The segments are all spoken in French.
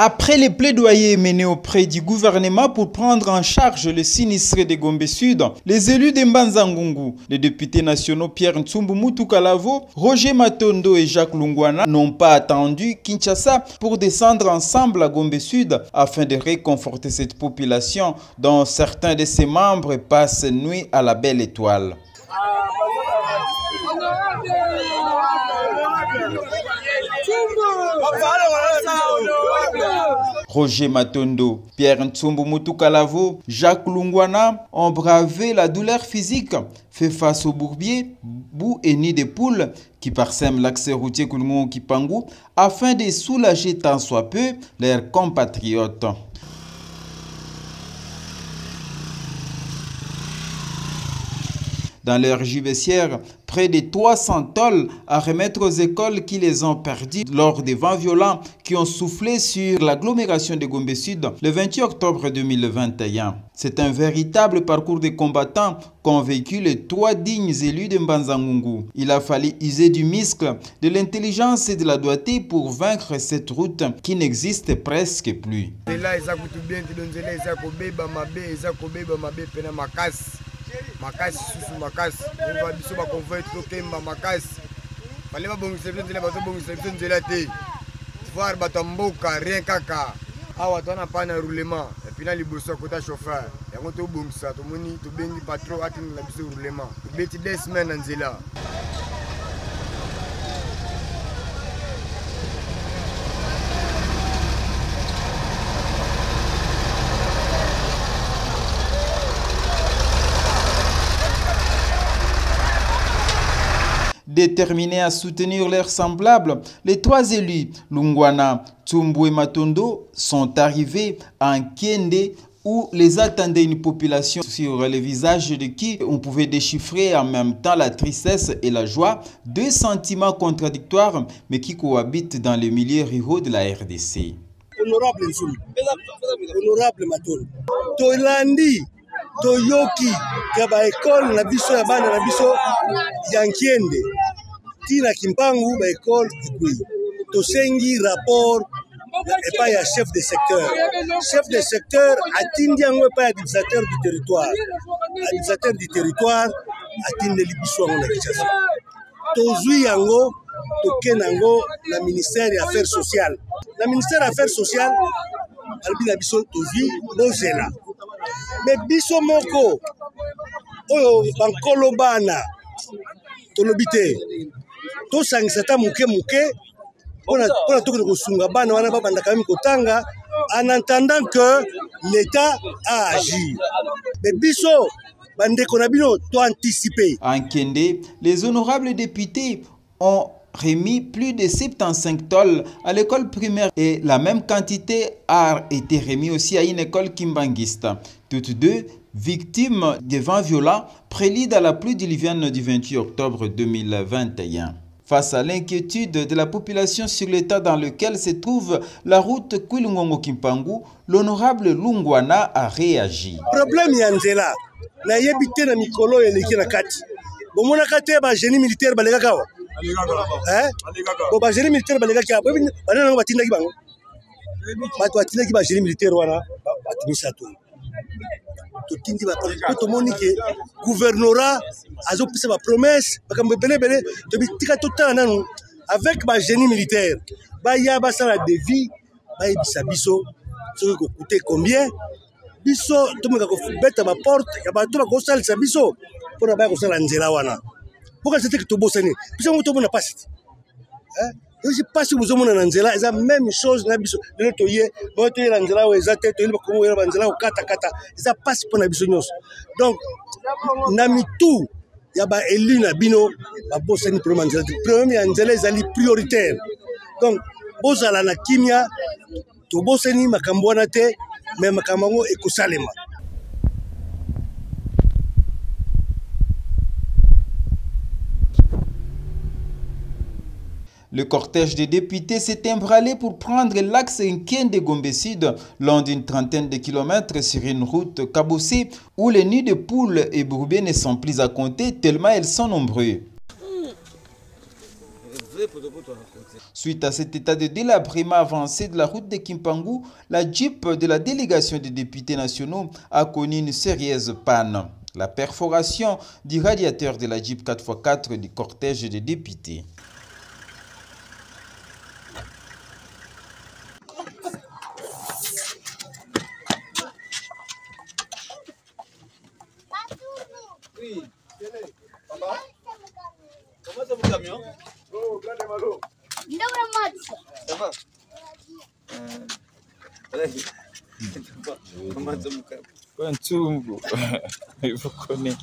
Après les plaidoyers menés auprès du gouvernement pour prendre en charge les sinistrés de Gombe Sud, les élus de Mbanza Ngungu, les députés nationaux Pierre Ntsumbu Mutukalavo, Roger Matondo et Jacques Lungwana n'ont pas attendu Kinshasa pour descendre ensemble à Gombe Sud afin de réconforter cette population dont certains de ses membres passent nuit à la belle étoile. Roger Matondo, Pierre Ntsumbu Mutukalavo, Jacques Lungwana ont bravé la douleur physique, fait face aux bourbiers, boue et nids de poules qui parsèment l'accès routier Kulungu-Kipangu afin de soulager tant soit peu leurs compatriotes. Dans leur gibecière, près de 300 tôles à remettre aux écoles qui les ont perdues lors des vents violents qui ont soufflé sur l'agglomération de Gombe Sud le 28 octobre 2021. C'est un véritable parcours de combattants qu'ont vécu les trois dignes élus de Mbanza Ngungu. Il a fallu user du muscle, de l'intelligence et de la doigté pour vaincre cette route qui n'existe presque plus. Makasi susu makasi on biso ba convoi to kemba makasi fale ba bongisa nzela ba bongisa nzela te voir batamboka rien kaka awa tona pana roulement et puis na liboso kota chauffeur yango to bongisa to moni to bengi patron atini na biso roulement beti 2 semaines nzela. Déterminés à soutenir leurs semblables, les trois élus, Lungwana, Ntsumbu et Matondo, sont arrivés à Nkende où les attendait une population sur les visages de qui on pouvait déchiffrer en même temps la tristesse et la joie, deux sentiments contradictoires mais qui cohabitent dans les milieux ruraux de la RDC. Honorable Ntsumbu, honorable Matondo, Tolandi, Toyoki, Kaba école na biso ya bana na biso ya Nkende. Tina Kimpangu ba école ekui. Tosengi rapport et ya chef de secteur. Chef de secteur atindi yango pa administrateur du territoire. Administrateur du territoire atindi libiso yango na Kinshasa. Tozui yango tokenango na ministère des affaires sociales. La ministère des affaires sociales albi na biso tozui bozela. Mais biso moko oyo bankolo bana tolobite to sangisata muke pona tokende kosunga bana wana babanda kami kotanga en entendant que l'État a agi. Mais biso bandeko na bino to anticiper. En Nkende, les honorables députés ont remis plus de 75 tôles à l'école primaire et la même quantité a été remis aussi à une école kimbanguiste. Toutes deux victimes des vents violents prélude à la pluie diluvienne du 28 octobre 2021. Face à l'inquiétude de la population sur l'état dans lequel se trouve la route Kwilungongo-Kimpangu, l'honorable Lungwana a réagi. Problème yanzela na yebite na mikolo eleki na kati. Bomona kate ba génie militaire balega kawa. Bo ba génie militaire balega kawa. Bana ngo batindaki bango. Bato batindaki ba génie militaire wana batimisa to. Totindi ba to moni ke gouvernorat azo pisa ba promesse bakambe belebele to bitika totala nanu avec ba génie militaire. Ba ya ba sala devis ba yebisa biso so ko coûter combien biso to meka ko beta ba porte ya ba to ba ko salisa biso pona ba ko sala nzela wana. Pourquoi c'était que to bosani biso mo to mona passe. Je passe vous omona na nzela eza même chose na biso le toye mo to yela nzela eza te to yela ko mo yela nzela ko kata eza passe pona biso nyos. Donc na mitu ya ba élu na bino ba bosani problème nzela problème ya nzela ezali prioritaire. Donc bozala na kimia to bosani makambo wana te mais makambo ngo ekosalema. Le cortège des députés s'est emballé pour prendre l'axe Nkende Gombe Sud, long d'une trentaine de kilomètres sur une route cabossée où les nids de poules et bourbiers ne sont plus à compter tellement elles sont nombreux. Suite à cet état de délabrement avancé de la route de Kimpangu, la Jeep de la délégation des députés nationaux a connu une sérieuse panne. La perforation du radiateur de la Jeep 4x4 du cortège des députés. Oui, papa. Comment ça mon camion? Oh, grande malo. Ça va? Comment ça mon camion? Kwa ntumbu. Hivyo kone.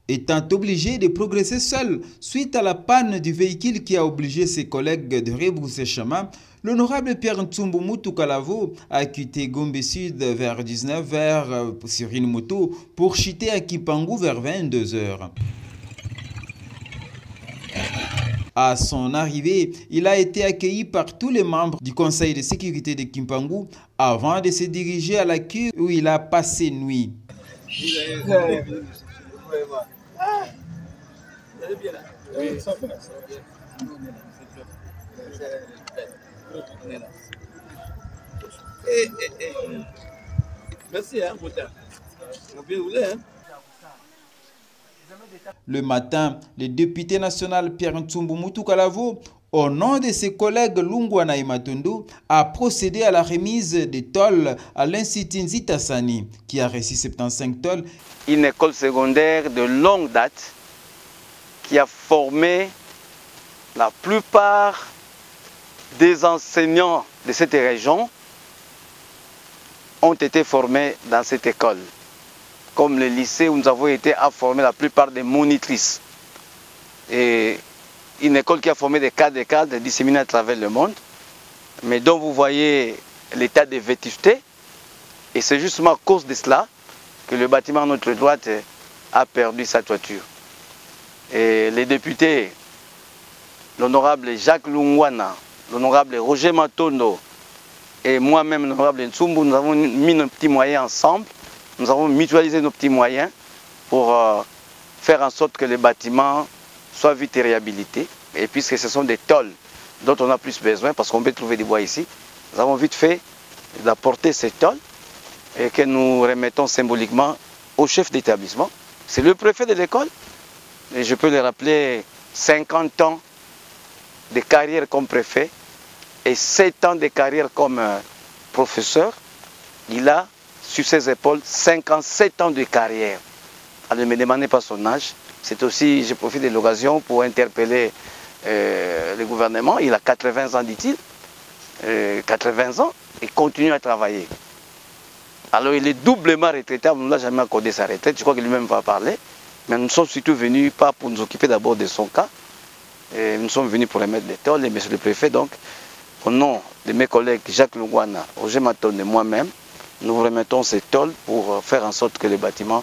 Étant obligé de progresser seul suite à la panne du véhicule qui a obligé ses collègues de rebrousser chemin, l'honorable Pierre Ntsumbu Mutu Kalavo a quitté Gombe Sud vers 19h sur une moto pour chuter à Kimpangu vers 22h. À son arrivée, il a été accueilli par tous les membres du conseil de sécurité de Kimpangu avant de se diriger à la cure où il a passé nuit. Merci, hein, bien voulu, hein. Le matin, le député national Pierre Ntsumbu Mutu Kalavo, au nom de ses collègues Lungwana et Matundu, a procédé à la remise des tôles à l'Institut Nzitasani, qui a reçu 75 tôles. Une école secondaire de longue date qui a formé la plupart des enseignants de cette région ont été formés dans cette école. Comme le lycée où nous avons été à former la plupart des monitrices. Et une école qui a formé des cadres disséminés à travers le monde, mais dont vous voyez l'état de vétusté. Et c'est justement à cause de cela que le bâtiment à notre droite a perdu sa toiture. Et les députés, l'honorable Jacques Lungwana, l'honorable Roger Matondo et moi-même, l'honorable Ntsumbu, nous avons mis nos petits moyens ensemble. Nous avons mutualisé nos petits moyens pour faire en sorte que les bâtiments soient vite réhabilités. Et puisque ce sont des tôles dont on a plus besoin, parce qu'on peut trouver des bois ici, nous avons vite fait d'apporter ces tôles et que nous remettons symboliquement au chef d'établissement. C'est le préfet de l'école. Et je peux le rappeler, 50 ans de carrière comme préfet et 7 ans de carrière comme professeur. Il a sur ses épaules 57 ans de carrière. Alors ne me demandez pas son âge. C'est aussi, je profite de l'occasion pour interpeller le gouvernement. Il a 80 ans, dit-il. 80 ans et continue à travailler. Alors il est doublement retraitable. On ne l'a jamais accordé sa retraite. Je crois que lui-même va parler. Mais nous sommes surtout venus pas pour nous occuper d'abord de son cas. Et nous sommes venus pour remettre des tôles. Et monsieur le préfet, donc, au nom de mes collègues Jacques Lungwana, Roger Maton et moi-même, nous vous remettons ces tôles pour faire en sorte que les bâtiments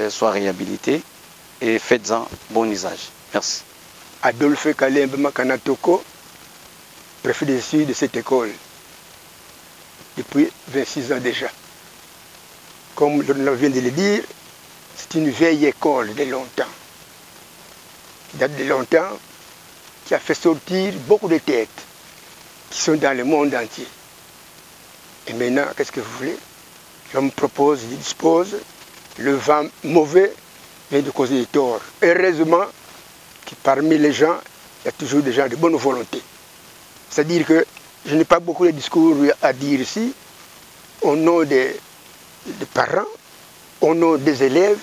soient réhabilités et faites-en bon usage. Merci. Adolphe Kalembe Makanatoko, préfet des études de cette école, depuis 26 ans déjà. Comme l'on vient de le dire, c'est une vieille école de longtemps, qui date de longtemps, qui a fait sortir beaucoup de têtes qui sont dans le monde entier. Et maintenant, qu'est-ce que vous voulez? L'homme propose, il dispose, le vent mauvais vient de causer des torts. Heureusement que parmi les gens, il y a toujours des gens de bonne volonté. C'est-à-dire que je n'ai pas beaucoup de discours à dire ici, au nom des parents, au nom des élèves,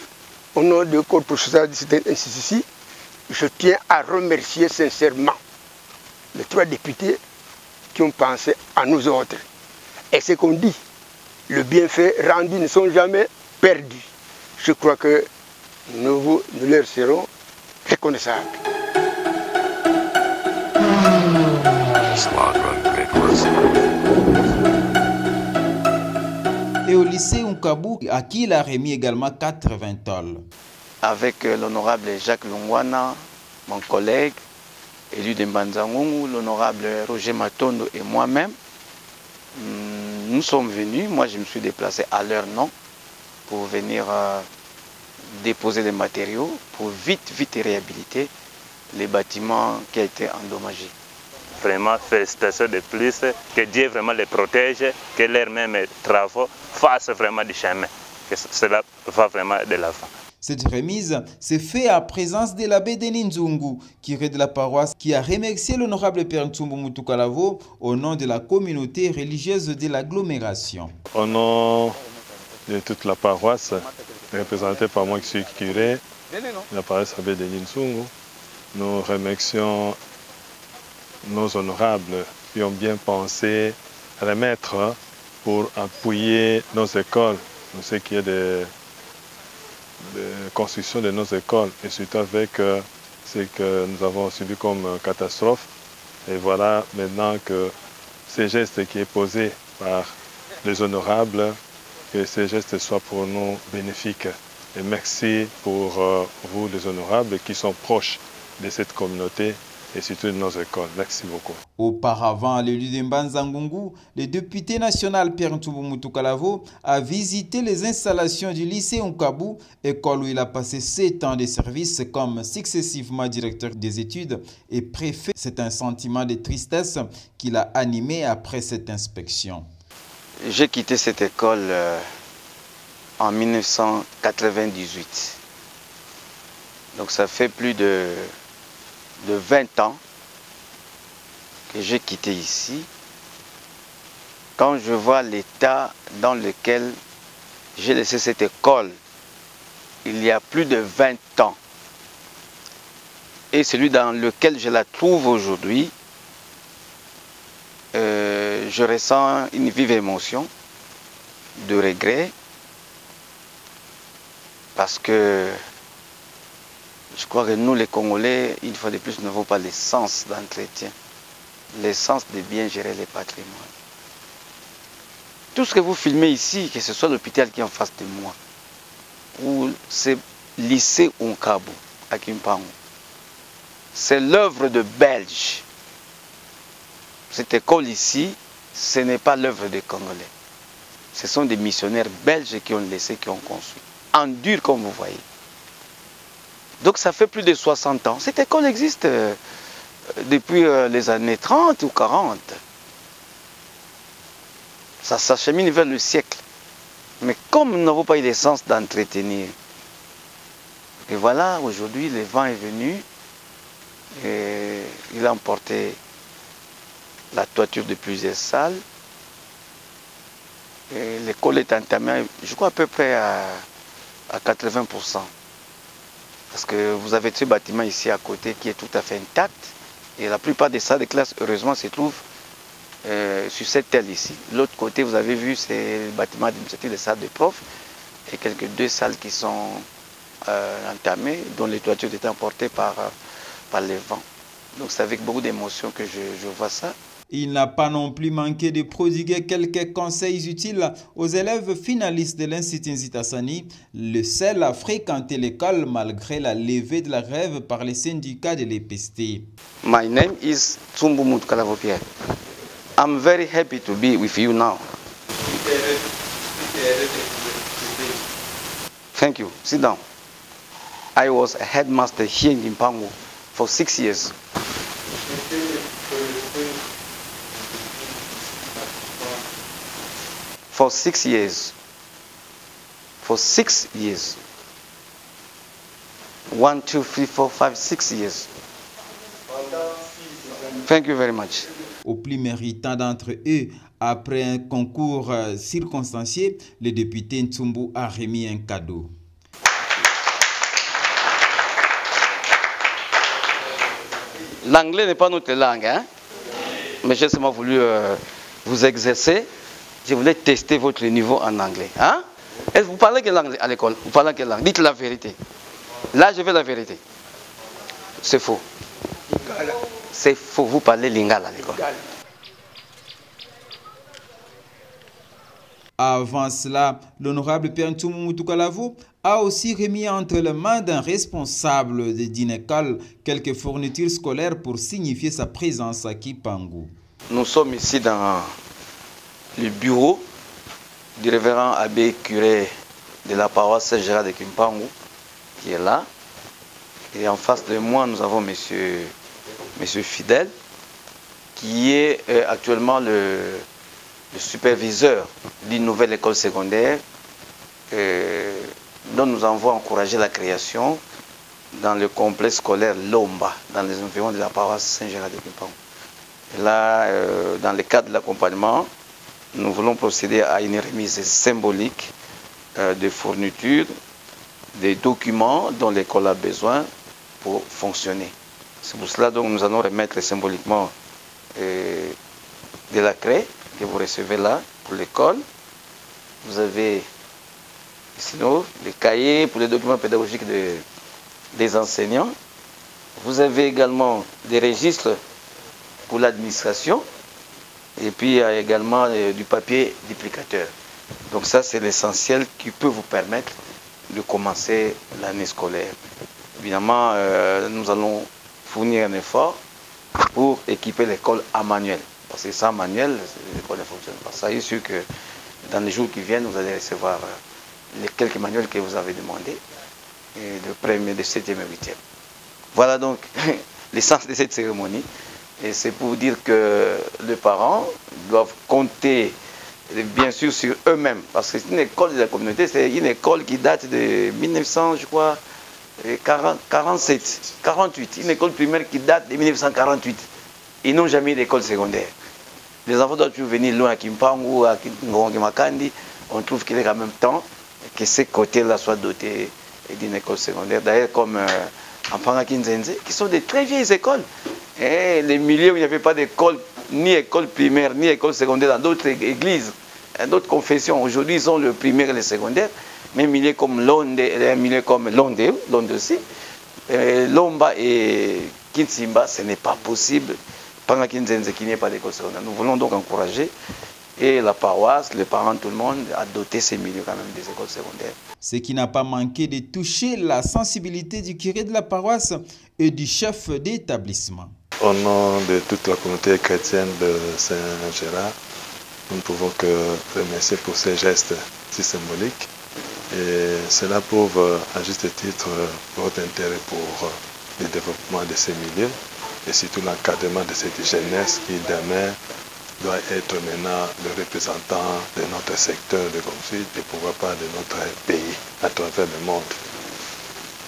au nom du corps professoral de cette institut-ci. Je tiens à remercier sincèrement les 3 députés qui ont pensé à nous autres. Et ce qu'on dit, le bienfait rendu ne sont jamais perdus. Je crois que nous leur serons reconnaissables. Et au lycée Unkabu, à qui il a remis également 80 tôles. Avec l'honorable Jacques Lungwana, mon collègue, élu de Mbanza-Ngungu, l'honorable Roger Matondo et moi-même, nous sommes venus, moi je me suis déplacé à leur nom pour venir déposer les matériaux pour vite réhabiliter les bâtiments qui ont été endommagés. Vraiment, félicitations de plus, que Dieu vraiment les protège, que leurs mêmes travaux fassent vraiment du chemin, que cela va vraiment de l'avant. Cette remise s'est faite en présence de l'abbé Denis Nzungu, curé de la paroisse, qui a remercié l'honorable Père Ntsumbu Mutukalavo au nom de la communauté religieuse de l'agglomération. Au nom de toute la paroisse, représentée par moi qui suis curé de la paroisse abbé Denis Nzungu, nous remercions nos honorables qui ont bien pensé remettre pour appuyer nos écoles, nous ce qui est de construction de nos écoles, et surtout avec ce que nous avons subi comme catastrophe. Et voilà maintenant que ce geste qui est posé par les honorables, que ce geste soit pour nous bénéfique. Et merci pour vous les honorables qui sont proches de cette communauté et surtout de nos écoles. Merci beaucoup. Auparavant, l'élu de Mbanza-Ngungu, le député national Pierre Ntsumbu Mutukalavo a visité les installations du lycée Nkabu, école où il a passé 7 ans de service comme successivement directeur des études et préfet. C'est un sentiment de tristesse qu'il a animé après cette inspection. J'ai quitté cette école en 1998. Donc ça fait plus de 20 ans que j'ai quitté ici. Quand je vois l'état dans lequel j'ai laissé cette école il y a plus de 20 ans et celui dans lequel je la trouve aujourd'hui, je ressens une vive émotion de regret parce que je crois que nous, les Congolais, une fois de plus, n'avons pas l'essence d'entretien, l'essence de bien gérer les patrimoines. Tout ce que vous filmez ici, que ce soit l'hôpital qui est en face de moi, ou ce lycée Nkabu à Kimpangu, c'est l'œuvre de Belges. Cette école ici, ce n'est pas l'œuvre des Congolais. Ce sont des missionnaires belges qui ont laissé, qui ont construit. En dur, comme vous voyez. Donc ça fait plus de 60 ans. Cette école existe depuis les années 30 ou 40. Ça s'achemine vers le siècle. Mais comme nous n'avons pas eu l'essence d'entretenir, et voilà, aujourd'hui, le vent est venu et il a emporté la toiture de plusieurs salles. L'école est entamée, je crois, à peu près à 80%. Parce que vous avez ce bâtiment ici à côté qui est tout à fait intact. Et la plupart des salles de classe, heureusement, se trouvent sur cette aile ici. L'autre côté, vous avez vu, c'est le bâtiment administratif des salles de profs. Et quelques 2 salles qui sont entamées, dont les toitures étaient emportées par les vents. Donc c'est avec beaucoup d'émotion que je vois ça. Il n'a pas non plus manqué de prodiguer quelques conseils utiles aux élèves finalistes de l'Institut Nzitassani, le seul à fréquenter l'école malgré la levée de la grève par les syndicats de l'EPST. My name is Ntsumbu Mutukalavo Pierre. I'm very happy to be with you now. Thank you. Sit down. I was a headmaster here in Kimpangu for 6 years. For 6 years. For 6 years. 1, 2, 3, 4, 5, 6 years. Thank you very much. Au plus méritant d'entre eux, après un concours circonstancié, le député Ntsumbu a remis un cadeau. L'anglais n'est pas notre langue, hein? Mais j'ai seulement voulu vous exercer. Je voulais tester votre niveau en anglais. Hein? Vous parlez quelle langue à l'école? Vous parlez quelle langue? Dites la vérité. Là, je veux la vérité. C'est faux. C'est faux. Vous parlez lingala à l'école. Avant cela, l'honorable Père Ntsumbu Mutukalavo a aussi remis entre les mains d'un responsable de Dinekol quelques fournitures scolaires pour signifier sa présence à Kipangu. Nous sommes ici dans le bureau du révérend abbé curé de la paroisse Saint-Gérard de Kipangu qui est là. Et en face de moi, nous avons monsieur Fidèle qui est actuellement le superviseur d'une nouvelle école secondaire dont nous avons encouragé la création dans le complexe scolaire Lomba, dans les environs de la paroisse Saint-Gérard de Kipangu. Et là, dans le cadre de l'accompagnement, nous voulons procéder à une remise symbolique de fournitures, des documents dont l'école a besoin pour fonctionner. C'est pour cela que nous allons remettre symboliquement de la craie que vous recevez là pour l'école. Vous avez sinon des cahiers pour les documents pédagogiques des enseignants. Vous avez également des registres pour l'administration et puis il y a également du papier duplicateur. Donc ça c'est l'essentiel qui peut vous permettre de commencer l'année scolaire. Évidemment, nous allons fournir un effort pour équiper l'école en manuel. Parce que sans manuel, l'école ne fonctionne pas. Ça est sûr que dans les jours qui viennent, vous allez recevoir les quelques manuels que vous avez demandés, de premier, de 7e et 8e. Voilà donc l'essence de cette cérémonie. Et c'est pour dire que les parents doivent compter bien sûr sur eux-mêmes. Parce que c'est une école de la communauté, c'est une école qui date de 1900, je crois, 47, 48. Une école primaire qui date de 1948. Ils n'ont jamais eu d'école secondaire. Les enfants doivent toujours venir loin à Kimpangu, à Makandi. On trouve qu'il est en même temps que ces côtés-là soient dotés d'une école secondaire. D'ailleurs, comme en Pangakinzenze, qui sont des très vieilles écoles. Et les milieux où il n'y avait pas d'école, ni école primaire, ni école secondaire dans d'autres églises, d'autres confessions. Aujourd'hui, ils ont le primaire et le secondaire. Mais milieux comme Londe, Londe aussi, Lomba et Kinsimba, ce n'est pas possible. Pangakinzenze qui n'y ait pas d'école secondaire. Nous voulons donc encourager et la paroisse, les parents, tout le monde, à doter ces milieux quand même des écoles secondaires. Ce qui n'a pas manqué de toucher la sensibilité du curé de la paroisse et du chef d'établissement. Au nom de toute la communauté chrétienne de Saint-Gérard, nous ne pouvons que remercier pour ces gestes si symboliques. Et cela prouve à juste titre votre intérêt pour le développement de ces milieux et surtout l'encadrement de cette jeunesse qui demain doit être maintenant le représentant de notre secteur de conflit et pourquoi pas de notre pays à travers le monde.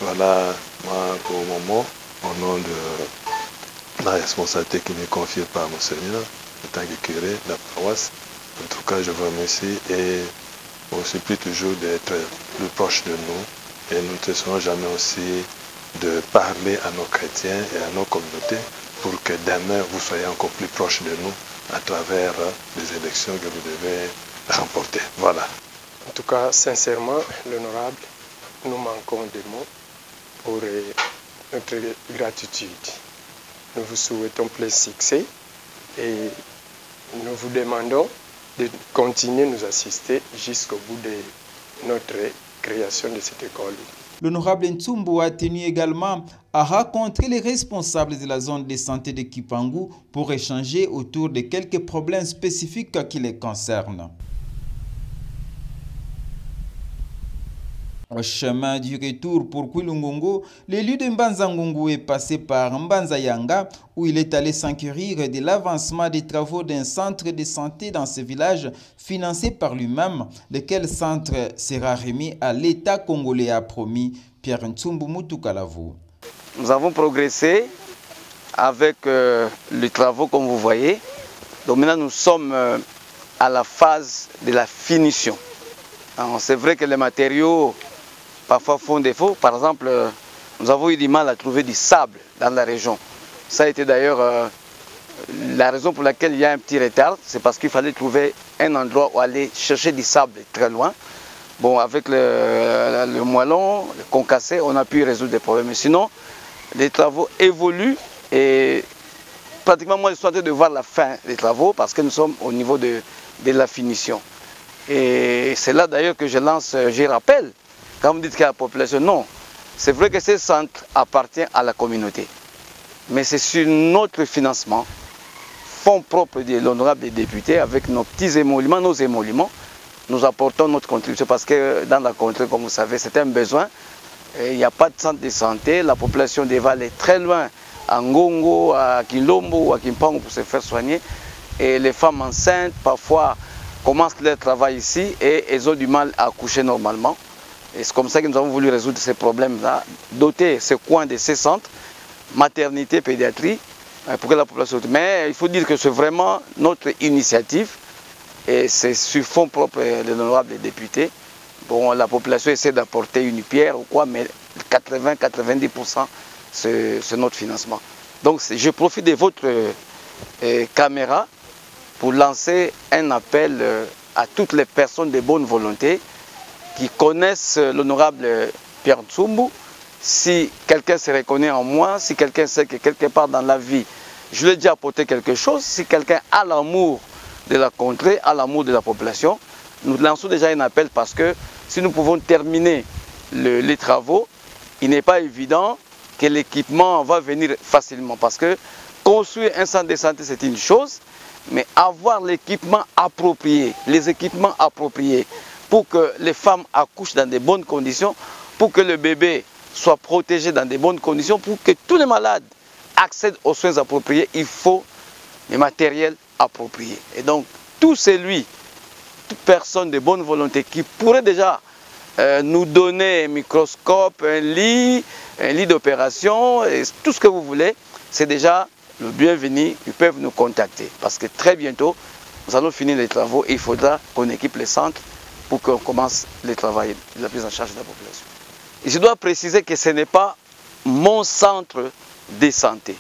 Voilà, moi pour le moment, au nom de la responsabilité qui m'est confiée par Monseigneur, en tant que curé de la paroisse, en tout cas je vous remercie et on supplie toujours d'être plus proche de nous et nous ne cesserons jamais aussi de parler à nos chrétiens et à nos communautés pour que demain vous soyez encore plus proche de nous à travers les élections que vous devez remporter. Voilà. En tout cas, sincèrement, l'honorable, nous manquons de mots pour notre gratitude. Nous vous souhaitons plein succès et nous vous demandons de continuer à nous assister jusqu'au bout de notre création de cette école. L'honorable Ntsumbu a tenu également à rencontrer les responsables de la zone de santé de Kipangu pour échanger autour de quelques problèmes spécifiques qui les concernent. Au chemin du retour pour Kwilungungu, l'élu de Mbanza-Ngungu est passé par Mbanza-Yanga où il est allé s'enquérir de l'avancement des travaux d'un centre de santé dans ce village financé par lui-même, lequel centre sera remis à l'État congolais, a promis Pierre Ntsumbu Mutukalavu. Nous avons progressé avec les travaux comme vous voyez. Donc maintenant nous sommes à la phase de la finition. C'est vrai que les matériaux parfois font défaut. Par exemple, nous avons eu du mal à trouver du sable dans la région. Ça a été d'ailleurs la raison pour laquelle il y a un petit retard. C'est parce qu'il fallait trouver un endroit où aller chercher du sable très loin. Bon, avec le moellon, le concassé, on a pu résoudre des problèmes. Mais sinon, les travaux évoluent et pratiquement moi je suis en train de voir la fin des travaux parce que nous sommes au niveau de la finition. Et c'est là d'ailleurs que je rappelle Quand vous dites qu'il y a la population, non. C'est vrai que ce centre appartient à la communauté. Mais c'est sur notre financement, fonds propres de l'honorable des députés, avec nos petits émoluments, nos émoluments, nous apportons notre contribution parce que dans la contrée, comme vous savez, c'est un besoin. Il n'y a pas de centre de santé, la population des Vals est très loin, à Ngongo, à Kilombo, à Kimpango pour se faire soigner. Et les femmes enceintes, parfois, commencent leur travail ici et elles ont du mal à accoucher normalement. Et c'est comme ça que nous avons voulu résoudre ces problèmes-là, doter ce coin de ces centres, maternité, pédiatrie, pour que la population... Mais il faut dire que c'est vraiment notre initiative. Et c'est sur fonds propres de l'honorable député. Bon, la population essaie d'apporter une pierre ou quoi, mais 80-90%, c'est notre financement. Donc, je profite de votre caméra pour lancer un appel à toutes les personnes de bonne volonté qui connaissent l'honorable Pierre Ntsumbu. Si quelqu'un se reconnaît en moi, si quelqu'un sait que quelque part dans la vie, je lui ai déjà apporté quelque chose, si quelqu'un a l'amour de la contrée, à l'amour de la population. Nous lançons déjà un appel parce que si nous pouvons terminer les travaux, il n'est pas évident que l'équipement va venir facilement. Parce que construire un centre de santé, c'est une chose, mais avoir l'équipement approprié, les équipements appropriés pour que les femmes accouchent dans de bonnes conditions, pour que le bébé soit protégé dans de bonnes conditions, pour que tous les malades accèdent aux soins appropriés, il faut le matériel approprié. Et donc, toute personne de bonne volonté qui pourrait déjà nous donner un microscope, un lit d'opération, tout ce que vous voulez, c'est déjà le bienvenu, ils peuvent nous contacter. Parce que très bientôt, nous allons finir les travaux et il faudra qu'on équipe les centres pour qu'on commence le travail de la prise en charge de la population. Et je dois préciser que ce n'est pas mon centre de santé.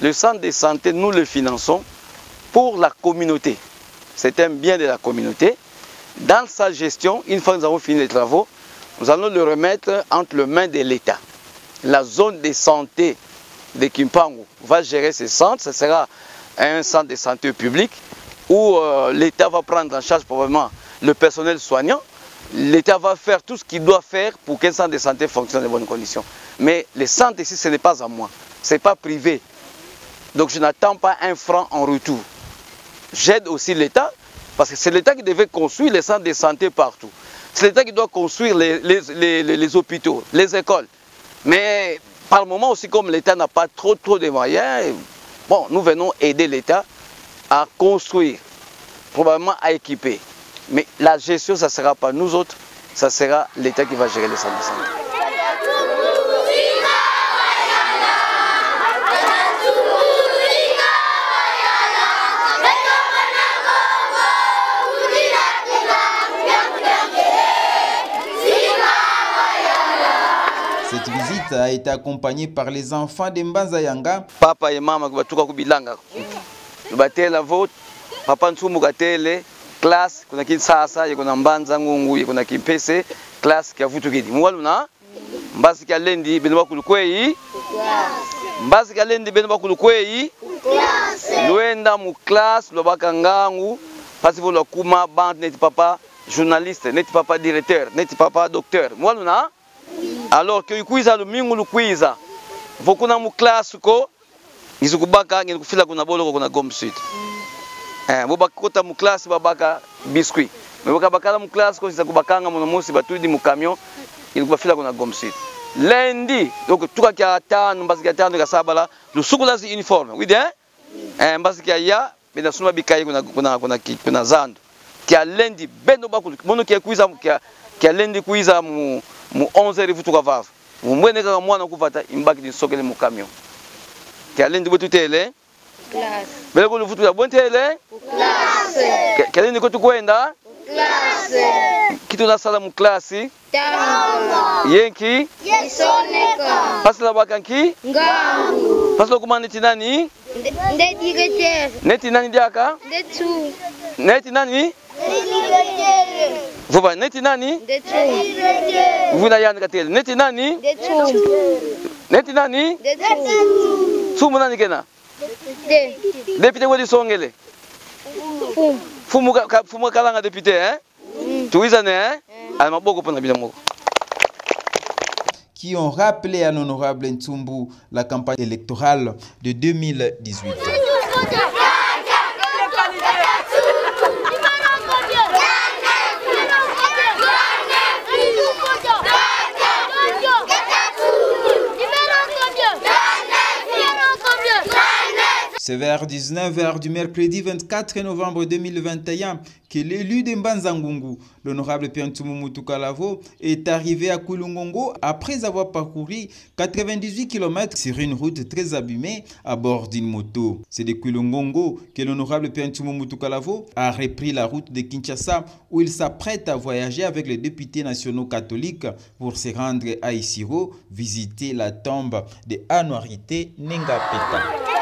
Le centre de santé, nous le finançons pour la communauté. C'est un bien de la communauté. Dans sa gestion, une fois que nous avons fini les travaux, nous allons le remettre entre les mains de l'État. La zone de santé de Kimpango va gérer ce centre. Ce sera un centre de santé public où l'État va prendre en charge probablement le personnel soignant. L'État va faire tout ce qu'il doit faire pour qu'un centre de santé fonctionne dans de bonnes conditions. Mais le centre ici, ce n'est pas à moi. Ce n'est pas privé. Donc je n'attends pas un franc en retour. J'aide aussi l'État, parce que c'est l'État qui devait construire les centres de santé partout. C'est l'État qui doit construire les hôpitaux, les écoles. Mais par le moment aussi, comme l'État n'a pas trop de moyens, bon, nous venons aider l'État à construire, probablement à équiper. Mais la gestion, ça ne sera pas nous autres, ça sera l'État qui va gérer les centres de santé. Cette visite a été accompagnée par les enfants de Mbanza Yanga. Papa et maman qui batuka kubilanga. Batela vote, papa Ntsumbu katele classe kuna Kinsasa, kuna Mbanza Ngungu, kuna Kimpese, classe kia vutu kidi. Mwaluna Mbazi kia lendi beno bakulukwei. Mbazi kia lendi beno bakulukwei. Luenda mu classe lobaka ngangu, pasi volo kuma bande neti papa journaliste, neti papa directeur, neti papa docteur. Mwaluna alors que ikuiza lumingu lukwiza vokuna mu classe ko izukubaka ngene kufila kuna bolo kuna gomsuit bobakota mu classe babaka biscuit meboka bakala mu classe ko izakubakanga mu musi batudi mu camion ilukufila kuna gomsuit lundi donc tuka kya tano mbasi kya tano ka sabala lusuku lazi uniforme oui bien mbasi kya ya bena suma bikai kuna zando kya lundi beno bakulu mono kya kuiza kya lundi kuiza mu 11h vutuka vava mwene kaka mwana kuvata imbaki nisokele mu camion kalendi botutele classe bele ko vutuka bontele classe kalendi ko tukwenda classe kitu na sala mu classe tango yenki yesoneka pasla bakanki ngangu pasla kumani tinani ndeti gete neti nani diaka ndetu neti nani Vuba neti nani? Detu. Vuna yani katele. Neti nani? Detu. Neti nani? Detu. Sumu nani kena? De. Depute wadi songele. Fumu kalanga depute tuiza ne Almaboko pona bila moko. qui ont rappelé à l'honorable Ntsumbu la campagne électorale de 2018. C'est vers 19h du mercredi 24 novembre 2021 que l'élu de Mbanza-Ngungu, l'honorable Pierre Ntsumbu Mutukalavo, est arrivé à Kulungongo après avoir parcouru 98 km sur une route très abîmée à bord d'une moto. C'est de Kulungongo que l'honorable Pierre Ntsumbu Mutukalavo a repris la route de Kinshasa où il s'apprête à voyager avec les députés nationaux catholiques pour se rendre à Isiro, visiter la tombe de Anouarité Nengapeta.